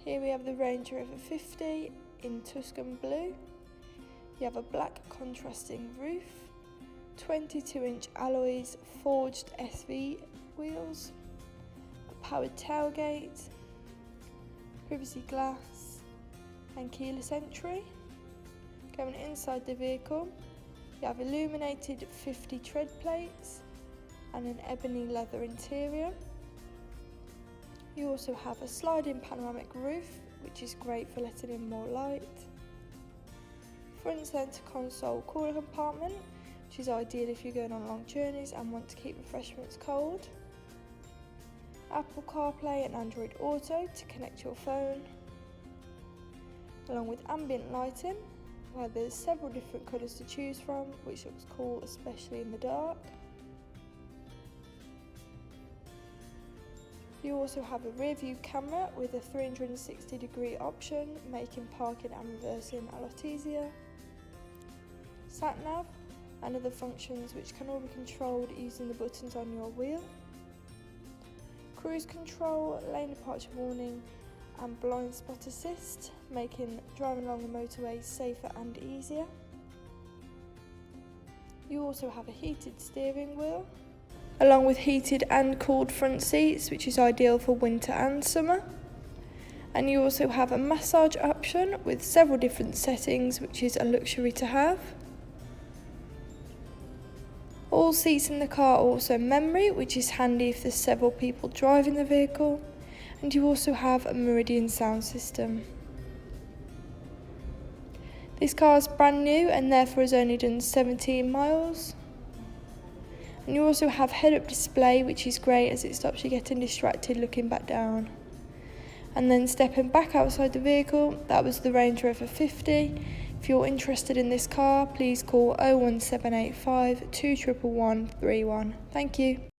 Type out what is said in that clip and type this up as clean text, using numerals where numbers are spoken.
Here we have the Range Rover 50 in Tuscan Blue. You have a black contrasting roof, 22-inch alloys, forged SV wheels, a powered tailgate, privacy glass and keyless entry. Going inside the vehicle, you have illuminated 50 tread plates and an ebony leather interior. You also have a sliding panoramic roof, which is great for letting in more light. Front centre console cooler compartment, which is ideal if you're going on long journeys and want to keep refreshments cold. Apple CarPlay and Android Auto to connect your phone, along with ambient lighting, where there's several different colours to choose from, which looks cool especially in the dark. You also have a rear view camera with a 360-degree option, making parking and reversing a lot easier. Sat nav and other functions which can all be controlled using the buttons on your wheel. Cruise control, lane departure warning and blind spot assist, making driving along the motorway safer and easier. You also have a heated steering wheel, along with heated and cooled front seats, which is ideal for winter and summer. And you also have a massage option with several different settings, which is a luxury to have. All seats in the car are also memory, which is handy if there's several people driving the vehicle. And you also have a Meridian sound system. This car is brand new and therefore has only done 17 miles. And you also have head-up display, which is great as it stops you getting distracted looking back down. And then stepping back outside the vehicle, that was the Range Rover 50. If you're interested in this car, please call 01785 211 131. Thank you.